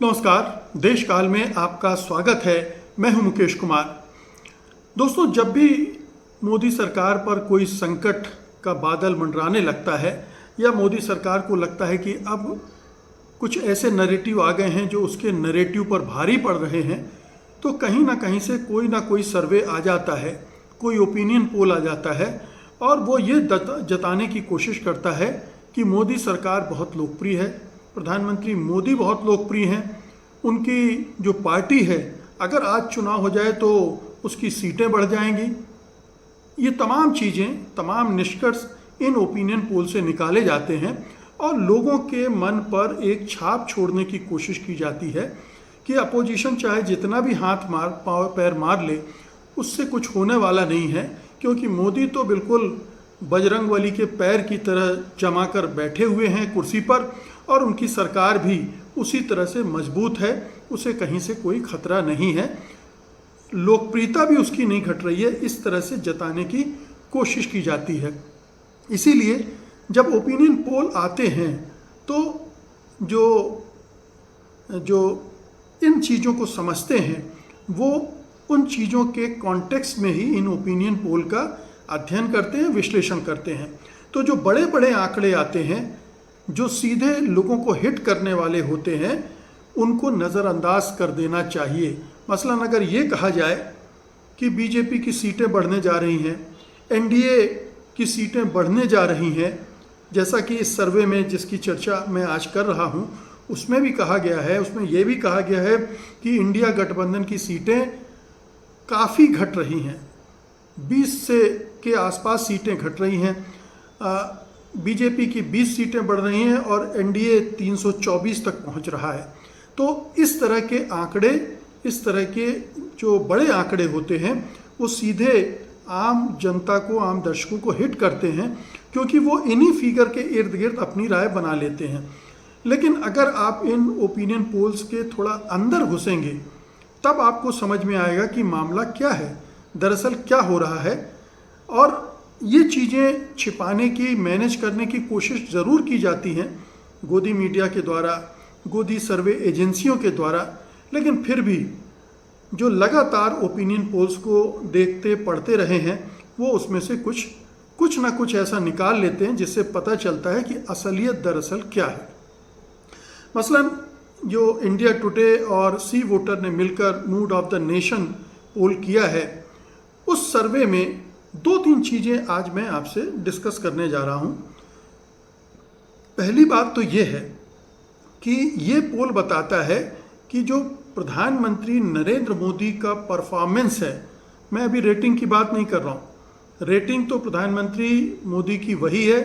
नमस्कार, देश काल में आपका स्वागत है। मैं हूं मुकेश कुमार। दोस्तों, जब भी मोदी सरकार पर कोई संकट का बादल मंडराने लगता है या मोदी सरकार को लगता है कि अब कुछ ऐसे नैरेटिव आ गए हैं जो उसके नैरेटिव पर भारी पड़ रहे हैं, तो कहीं ना कहीं से कोई ना कोई सर्वे आ जाता है, कोई ओपिनियन पोल आ जाता है और वो ये जताने की कोशिश करता है कि मोदी सरकार बहुत लोकप्रिय है, प्रधानमंत्री मोदी बहुत लोकप्रिय हैं, उनकी जो पार्टी है अगर आज चुनाव हो जाए तो उसकी सीटें बढ़ जाएंगी। ये तमाम चीज़ें, तमाम निष्कर्ष इन ओपिनियन पोल से निकाले जाते हैं और लोगों के मन पर एक छाप छोड़ने की कोशिश की जाती है कि अपोजिशन चाहे जितना भी हाथ पैर मार ले, उससे कुछ होने वाला नहीं है, क्योंकि मोदी तो बिल्कुल बजरंगबली के पैर की तरह जमा कर बैठे हुए हैं कुर्सी पर और उनकी सरकार भी उसी तरह से मजबूत है, उसे कहीं से कोई खतरा नहीं है, लोकप्रियता भी उसकी नहीं घट रही है। इस तरह से जताने की कोशिश की जाती है। इसीलिए जब ओपिनियन पोल आते हैं तो जो इन चीज़ों को समझते हैं वो उन चीज़ों के कॉन्टेक्स्ट में ही इन ओपिनियन पोल का अध्ययन करते हैं, विश्लेषण करते हैं। तो जो बड़े बड़े आंकड़े आते हैं, जो सीधे लोगों को हिट करने वाले होते हैं, उनको नज़रअंदाज कर देना चाहिए। मसलन अगर ये कहा जाए कि बीजेपी की सीटें बढ़ने जा रही हैं, एनडीए की सीटें बढ़ने जा रही हैं, जैसा कि इस सर्वे में जिसकी चर्चा मैं आज कर रहा हूँ उसमें भी कहा गया है, उसमें यह भी कहा गया है कि इंडिया गठबंधन की सीटें काफ़ी घट रही हैं, 20 से के आसपास सीटें घट रही हैं, बीजेपी की 20 सीटें बढ़ रही हैं और एनडीए 324 तक पहुंच रहा है। तो इस तरह के आंकड़े, इस तरह के जो बड़े आंकड़े होते हैं वो सीधे आम जनता को, आम दर्शकों को हिट करते हैं, क्योंकि वो इन्हीं फिगर के इर्द गिर्द अपनी राय बना लेते हैं। लेकिन अगर आप इन ओपिनियन पोल्स के थोड़ा अंदर घुसेंगे तब आपको समझ में आएगा कि मामला क्या है, दरअसल क्या हो रहा है। और ये चीज़ें छिपाने की, मैनेज करने की कोशिश ज़रूर की जाती हैं गोदी मीडिया के द्वारा, गोदी सर्वे एजेंसियों के द्वारा, लेकिन फिर भी जो लगातार ओपिनियन पोल्स को देखते पढ़ते रहे हैं वो उसमें से कुछ ना कुछ ऐसा निकाल लेते हैं जिससे पता चलता है कि असलियत दरअसल क्या है। मसलन जो इंडिया टुडे और सी वोटर ने मिलकर मूड ऑफ द नेशन पोल किया है, उस सर्वे में 2-3 चीज़ें आज मैं आपसे डिस्कस करने जा रहा हूँ। पहली बात तो ये है कि ये पोल बताता है कि जो प्रधानमंत्री नरेंद्र मोदी का परफॉर्मेंस है, मैं अभी रेटिंग की बात नहीं कर रहा हूँ, रेटिंग तो प्रधानमंत्री मोदी की वही है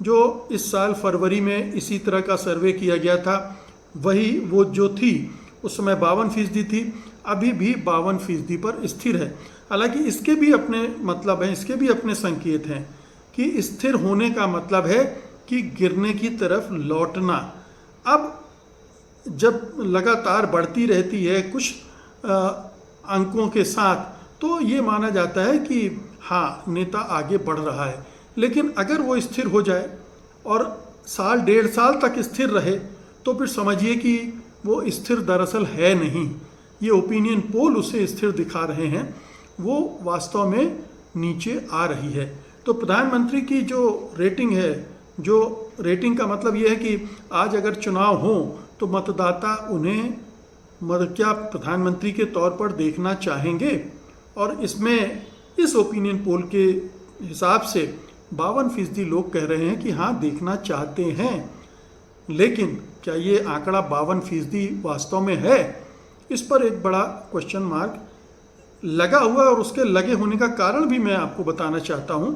जो इस साल फरवरी में इसी तरह का सर्वे किया गया था, वही वो जो थी उस समय 52% थी, अभी भी 52% पर स्थिर है। हालांकि इसके भी अपने मतलब हैं, इसके भी अपने संकेत हैं कि स्थिर होने का मतलब है कि गिरने की तरफ लौटना। अब जब लगातार बढ़ती रहती है कुछ अंकों के साथ, तो ये माना जाता है कि हाँ, नेता आगे बढ़ रहा है। लेकिन अगर वो स्थिर हो जाए और साल 1.5 साल तक स्थिर रहे तो फिर समझिए कि वो स्थिर दरअसल है नहीं। ये ओपिनियन पोल उसे स्थिर दिखा रहे हैं, वो वास्तव में नीचे आ रही है। तो प्रधानमंत्री की जो रेटिंग है, जो रेटिंग का मतलब ये है कि आज अगर चुनाव हो तो मतदाता उन्हें क्या प्रधानमंत्री के तौर पर देखना चाहेंगे, और इसमें इस ओपिनियन पोल के हिसाब से 52% लोग कह रहे हैं कि हाँ, देखना चाहते हैं। लेकिन क्या ये आंकड़ा 52% वास्तव में है? इस पर एक बड़ा क्वेश्चन मार्क लगा हुआ है और उसके लगे होने का कारण भी मैं आपको बताना चाहता हूं,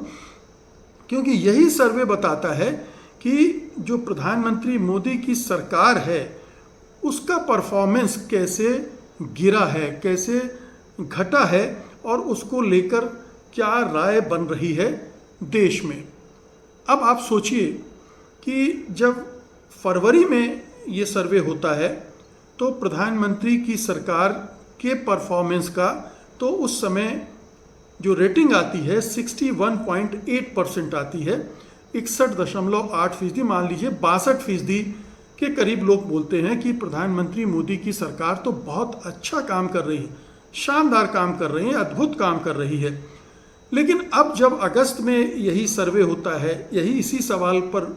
क्योंकि यही सर्वे बताता है कि जो प्रधानमंत्री मोदी की सरकार है उसका परफॉर्मेंस कैसे गिरा है, कैसे घटा है और उसको लेकर क्या राय बन रही है देश में। अब आप सोचिए कि जब फरवरी में ये सर्वे होता है तो प्रधानमंत्री की सरकार के परफॉर्मेंस का तो उस समय जो रेटिंग आती है 61.8% आती है, 61.8%, मान लीजिए 62% के करीब लोग बोलते हैं कि प्रधानमंत्री मोदी की सरकार तो बहुत अच्छा काम कर रही है, शानदार काम कर रही है, अद्भुत काम कर रही है। लेकिन अब जब अगस्त में यही सर्वे होता है, यही इसी सवाल पर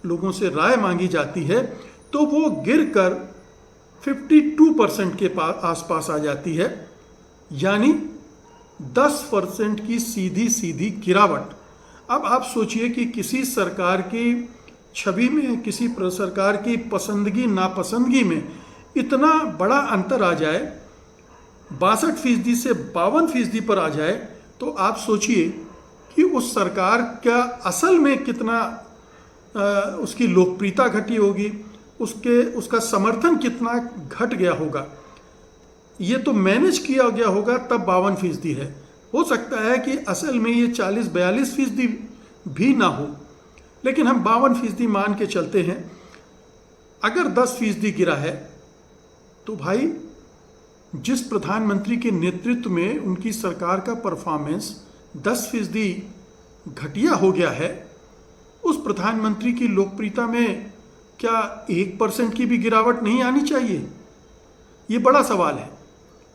लोगों से राय मांगी जाती है, तो वो गिरकर 52% के आसपास आ जाती है, यानी 10% की सीधी सीधी गिरावट। अब आप सोचिए कि किसी सरकार की छवि में, किसी सरकार की पसंदगी नापसंदगी में इतना बड़ा अंतर आ जाए, 62% से 52% पर आ जाए, तो आप सोचिए कि उस सरकार का असल में कितना उसकी लोकप्रियता घटी होगी, उसका समर्थन कितना घट गया होगा। ये तो मैनेज किया गया होगा तब 52% है। हो सकता है कि असल में ये 40-42% भी ना हो, लेकिन हम 52% मान के चलते हैं। अगर 10% गिरा है तो भाई जिस प्रधानमंत्री के नेतृत्व में उनकी सरकार का परफॉर्मेंस 10% घटिया हो गया है, उस प्रधानमंत्री की लोकप्रियता में क्या 1% की भी गिरावट नहीं आनी चाहिए? ये बड़ा सवाल है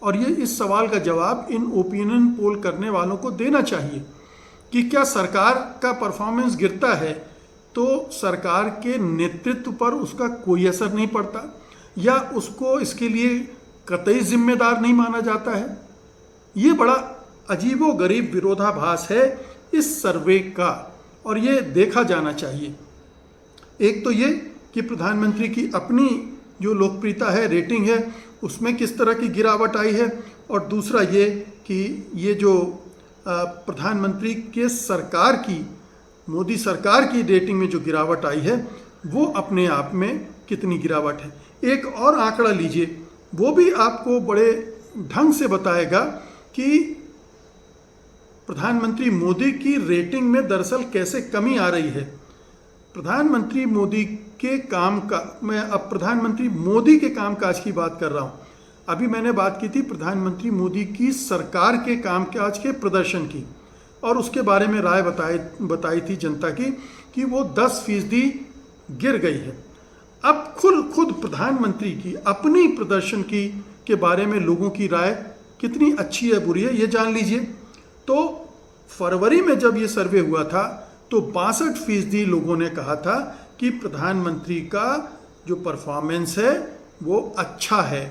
और ये इस सवाल का जवाब इन ओपिनियन पोल करने वालों को देना चाहिए कि क्या सरकार का परफॉर्मेंस गिरता है तो सरकार के नेतृत्व पर उसका कोई असर नहीं पड़ता, या उसको इसके लिए कतई जिम्मेदार नहीं माना जाता है? ये बड़ा अजीबोगरीब विरोधाभास है इस सर्वे का और ये देखा जाना चाहिए। एक तो ये कि प्रधानमंत्री की अपनी जो लोकप्रियता है, रेटिंग है, उसमें किस तरह की गिरावट आई है, और दूसरा ये कि ये जो प्रधानमंत्री के सरकार की, मोदी सरकार की रेटिंग में जो गिरावट आई है वो अपने आप में कितनी गिरावट है। एक और आंकड़ा लीजिए, वो भी आपको बड़े ढंग से बताएगा कि प्रधानमंत्री मोदी की रेटिंग में दरअसल कैसे कमी आ रही है। प्रधानमंत्री मोदी के काम का, मैं अब प्रधानमंत्री मोदी के कामकाज की बात कर रहा हूँ। अभी मैंने बात की थी प्रधानमंत्री मोदी की सरकार के कामकाज के प्रदर्शन की, और उसके बारे में राय बताई थी जनता की कि वो 10% गिर गई है। अब खुद प्रधानमंत्री की अपनी प्रदर्शन के बारे में लोगों की राय कितनी अच्छी है बुरी है, ये जान लीजिए। तो फरवरी में जब ये सर्वे हुआ था तो 62% लोगों ने कहा था कि प्रधानमंत्री का जो परफॉर्मेंस है वो अच्छा है।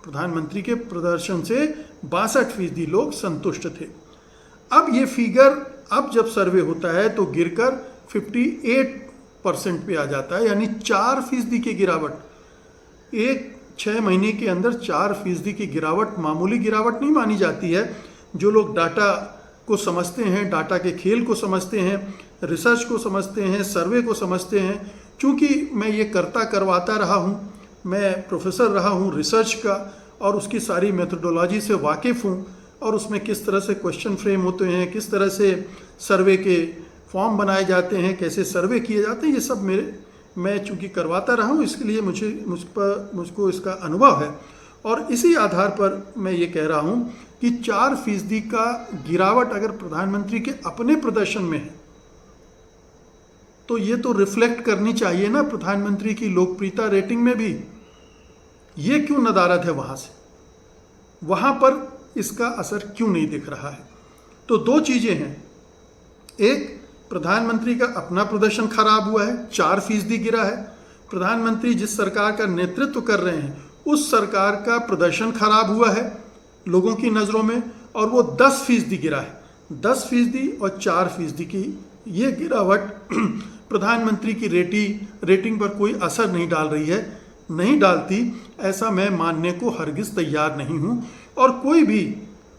प्रधानमंत्री के प्रदर्शन से 62% लोग संतुष्ट थे। अब ये फिगर, अब जब सर्वे होता है तो गिरकर 58% पे आ जाता है, यानी 4% की गिरावट। 6 महीने के अंदर 4% की गिरावट मामूली गिरावट नहीं मानी जाती है। जो लोग डाटा को समझते हैं, डाटा के खेल को समझते हैं, रिसर्च को समझते हैं, सर्वे को समझते हैं, चूँकि मैं ये करवाता रहा हूँ, मैं प्रोफेसर रहा हूँ रिसर्च का और उसकी सारी मेथोडोलॉजी से वाकिफ़ हूँ, और उसमें किस तरह से क्वेश्चन फ्रेम होते हैं, किस तरह से सर्वे के फॉर्म बनाए जाते हैं, कैसे सर्वे किए जाते हैं, ये सब मैं चूँकि करवाता रहा हूँ, इसके लिए मुझको इसका अनुभव है। और इसी आधार पर मैं ये कह रहा हूँ कि 4% का गिरावट अगर प्रधानमंत्री के अपने प्रदर्शन में है तो ये तो रिफ्लेक्ट करनी चाहिए ना प्रधानमंत्री की लोकप्रियता रेटिंग में भी। ये क्यों नदारद है वहाँ से, वहाँ पर इसका असर क्यों नहीं दिख रहा है? तो 2 चीज़ें हैं। एक, प्रधानमंत्री का अपना प्रदर्शन खराब हुआ है, 4% गिरा है। प्रधानमंत्री जिस सरकार का नेतृत्व कर रहे हैं उस सरकार का प्रदर्शन खराब हुआ है लोगों की नज़रों में, और वो 10% गिरा है। 10% और 4% की ये गिरावट प्रधानमंत्री की रेटिंग पर कोई असर नहीं डाल रही है, नहीं डालती, ऐसा मैं मानने को हरगिज़ तैयार नहीं हूँ। और कोई भी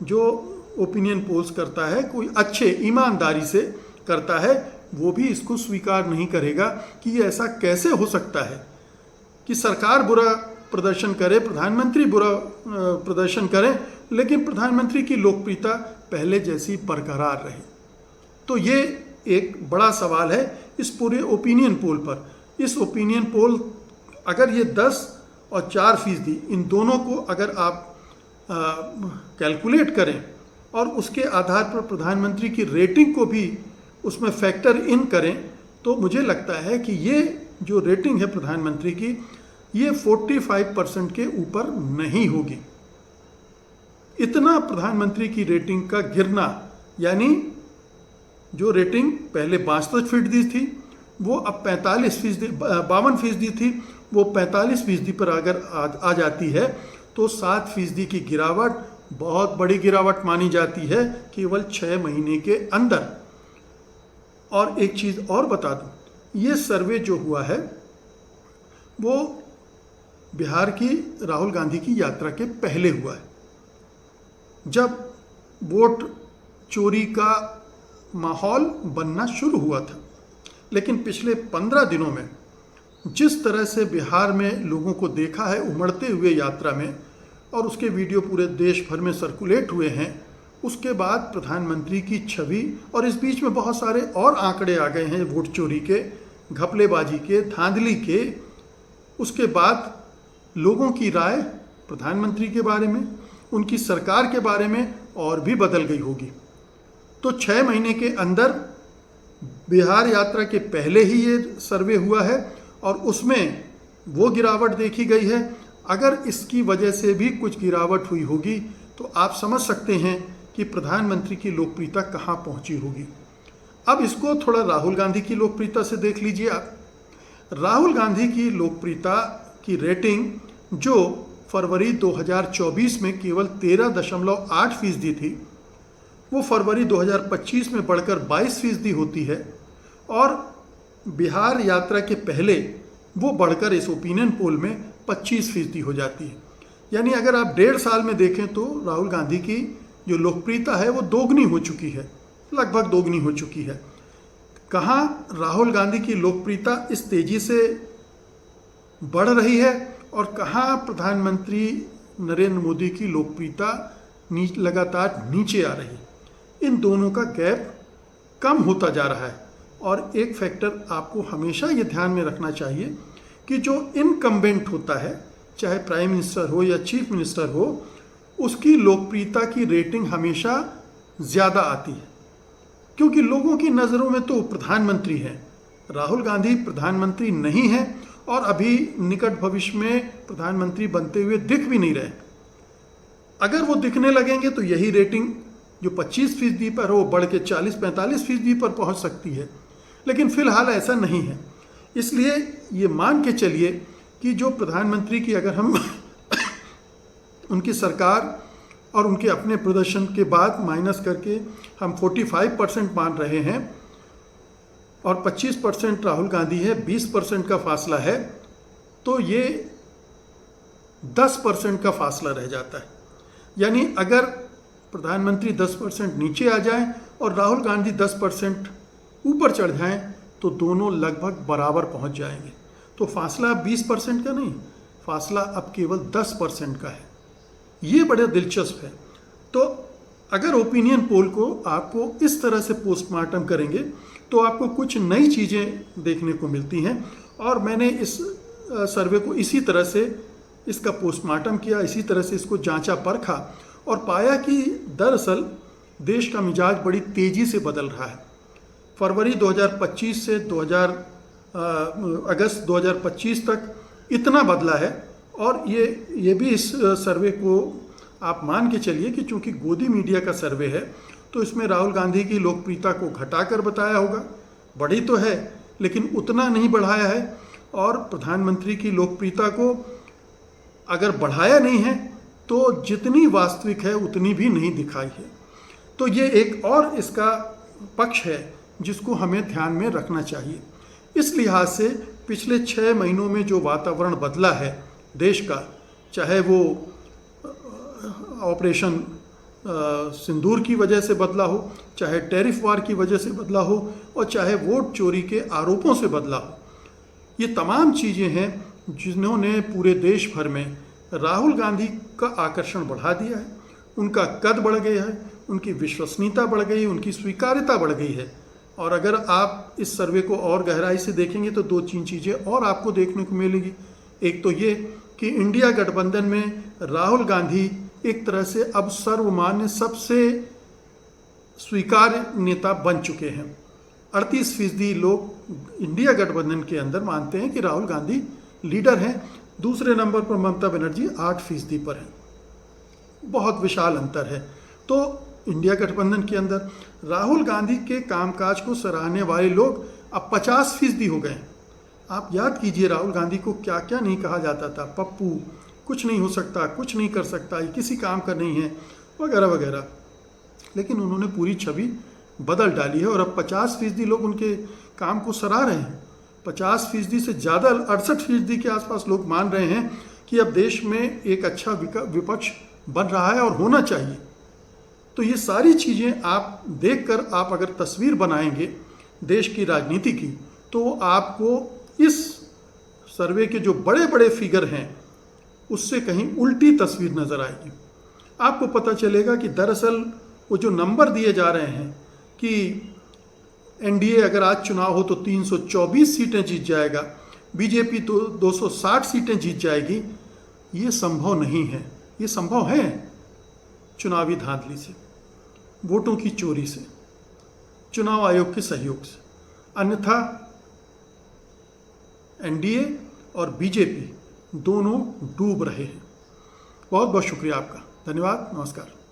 जो ओपिनियन पोल्स करता है, कोई अच्छे ईमानदारी से करता है, वो भी इसको स्वीकार नहीं करेगा कि ये ऐसा कैसे हो सकता है कि सरकार बुरा प्रदर्शन करे, प्रधानमंत्री बुरा प्रदर्शन करे, लेकिन प्रधानमंत्री की लोकप्रियता पहले जैसी बरकरार रहे। तो ये एक बड़ा सवाल है इस पूरे ओपिनियन पोल पर। इस ओपिनियन पोल अगर ये 10 और 4% इन दोनों को अगर आप कैलकुलेट करें और उसके आधार पर प्रधानमंत्री की रेटिंग को भी उसमें फैक्टर इन करें, तो मुझे लगता है कि ये जो रेटिंग है प्रधानमंत्री की, ये 45% के ऊपर नहीं होगी। इतना प्रधानमंत्री की रेटिंग का गिरना, यानी जो रेटिंग पहले 62% दी थी वो अब 52% थी, वो 45% पर अगर आ जाती है तो 7% की गिरावट बहुत बड़ी गिरावट मानी जाती है केवल 6 महीने के अंदर। और एक चीज़ और बता दूं, ये सर्वे जो हुआ है वो बिहार की राहुल गांधी की यात्रा के पहले हुआ है, जब वोट चोरी का माहौल बनना शुरू हुआ था। लेकिन पिछले 15 दिनों में जिस तरह से बिहार में लोगों को देखा है उमड़ते हुए यात्रा में, और उसके वीडियो पूरे देश भर में सर्कुलेट हुए हैं, उसके बाद प्रधानमंत्री की छवि, और इस बीच में बहुत सारे और आंकड़े आ गए हैं वोट चोरी के, घपलेबाजी के, धांधली के। उसके बाद लोगों की राय प्रधानमंत्री के बारे में, उनकी सरकार के बारे में और भी बदल गई होगी। तो 6 महीने के अंदर बिहार यात्रा के पहले ही ये सर्वे हुआ है और उसमें वो गिरावट देखी गई है। अगर इसकी वजह से भी कुछ गिरावट हुई होगी तो आप समझ सकते हैं कि प्रधानमंत्री की लोकप्रियता कहाँ पहुँची होगी। अब इसको थोड़ा राहुल गांधी की लोकप्रियता से देख लीजिए आप। राहुल गांधी की लोकप्रियता की रेटिंग जो फरवरी 2024 में केवल 13.8% थी, वो फरवरी 2025 में बढ़कर 22% होती है, और बिहार यात्रा के पहले वो बढ़कर इस ओपिनियन पोल में 25% हो जाती है। यानी अगर आप 1.5 साल में देखें तो राहुल गांधी की जो लोकप्रियता है वो दोगुनी हो चुकी है, लगभग दोगुनी हो चुकी है। कहाँ राहुल गांधी की लोकप्रियता इस तेजी से बढ़ रही है और कहाँ प्रधानमंत्री नरेंद्र मोदी की लोकप्रियता लगातार नीचे आ रही है। इन दोनों का गैप कम होता जा रहा है। और एक फैक्टर आपको हमेशा ये ध्यान में रखना चाहिए कि जो इनकम्बेंट होता है, चाहे प्राइम मिनिस्टर हो या चीफ मिनिस्टर हो, उसकी लोकप्रियता की रेटिंग हमेशा ज़्यादा आती है, क्योंकि लोगों की नज़रों में तो प्रधानमंत्री हैं। राहुल गांधी प्रधानमंत्री नहीं हैं और अभी निकट भविष्य में प्रधानमंत्री बनते हुए दिख भी नहीं रहे। अगर वो दिखने लगेंगे तो यही रेटिंग जो 25% पर हो बढ़ के 40-45% पर पहुंच सकती है, लेकिन फिलहाल ऐसा नहीं है। इसलिए ये मान के चलिए कि जो प्रधानमंत्री की अगर हम उनकी सरकार और उनके अपने प्रदर्शन के बाद माइनस करके हम 45% मान रहे हैं और 25% राहुल गांधी है, 20% का फासला है, तो ये 10% का फासला रह जाता है। यानी अगर प्रधानमंत्री 10% नीचे आ जाएं और राहुल गांधी 10% ऊपर चढ़ जाएं तो दोनों लगभग बराबर पहुंच जाएंगे। तो फासला अब 20% का नहीं, फासला अब केवल 10% का है। ये बड़ा दिलचस्प है। तो अगर ओपिनियन पोल को आपको इस तरह से पोस्टमार्टम करेंगे तो आपको कुछ नई चीज़ें देखने को मिलती हैं। और मैंने इस सर्वे को इसी तरह से इसका पोस्टमार्टम किया, इसी तरह से इसको जांचा परखा और पाया कि दरअसल देश का मिजाज बड़ी तेज़ी से बदल रहा है। फरवरी 2025 से अगस्त 2025 तक इतना बदला है। और ये भी इस सर्वे को आप मान के चलिए कि चूंकि गोदी मीडिया का सर्वे है तो इसमें राहुल गांधी की लोकप्रियता को घटाकर बताया होगा। बढ़ी तो है लेकिन उतना नहीं बढ़ाया है, और प्रधानमंत्री की लोकप्रियता को अगर बढ़ाया नहीं है तो जितनी वास्तविक है उतनी भी नहीं दिखाई है। तो ये एक और इसका पक्ष है जिसको हमें ध्यान में रखना चाहिए। इस लिहाज से पिछले 6 महीनों में जो वातावरण बदला है देश का, चाहे वो ऑपरेशन सिंदूर की वजह से बदला हो, चाहे टैरिफ वार की वजह से बदला हो, और चाहे वोट चोरी के आरोपों से बदला हो, ये तमाम चीज़ें हैं जिन्होंने पूरे देश भर में राहुल गांधी का आकर्षण बढ़ा दिया है। उनका कद बढ़ गया है, उनकी विश्वसनीयता बढ़ गई है, उनकी स्वीकार्यता बढ़ गई है। और अगर आप इस सर्वे को और गहराई से देखेंगे तो 2-3 चीज़ें और आपको देखने को मिलेगी। एक तो ये कि इंडिया गठबंधन में राहुल गांधी एक तरह से अब सर्वमान्य सबसे स्वीकार्य नेता बन चुके हैं। 38% लोग इंडिया गठबंधन के अंदर मानते हैं कि राहुल गांधी लीडर हैं। दूसरे नंबर पर ममता बनर्जी 8% पर है। बहुत विशाल अंतर है। तो इंडिया गठबंधन के अंदर राहुल गांधी के कामकाज को सराहने वाले लोग अब 50% हो गए। आप याद कीजिए राहुल गांधी को क्या क्या नहीं कहा जाता था, पप्पू, कुछ नहीं हो सकता, कुछ नहीं कर सकता, ये किसी काम का नहीं है, वगैरह वगैरह। लेकिन उन्होंने पूरी छवि बदल डाली है और अब 50% लोग उनके काम को सराह रहे हैं। 50% से ज़्यादा 68% के आसपास लोग मान रहे हैं कि अब देश में एक अच्छा विपक्ष बन रहा है और होना चाहिए। तो ये सारी चीज़ें आप देखकर आप अगर तस्वीर बनाएंगे देश की राजनीति की, तो आपको इस सर्वे के जो बड़े बड़े फिगर हैं उससे कहीं उल्टी तस्वीर नज़र आएगी। आपको पता चलेगा कि दरअसल वो जो नंबर दिए जा रहे हैं कि एनडीए अगर आज चुनाव हो तो 324 सीटें जीत जाएगा, बीजेपी तो 260 सीटें जीत जाएगी, ये संभव नहीं है। ये संभव है चुनावी धांधली से, वोटों की चोरी से, चुनाव आयोग के सहयोग से। अन्यथा एनडीए और बीजेपी दोनों डूब रहे हैं। बहुत बहुत शुक्रिया आपका। धन्यवाद। नमस्कार।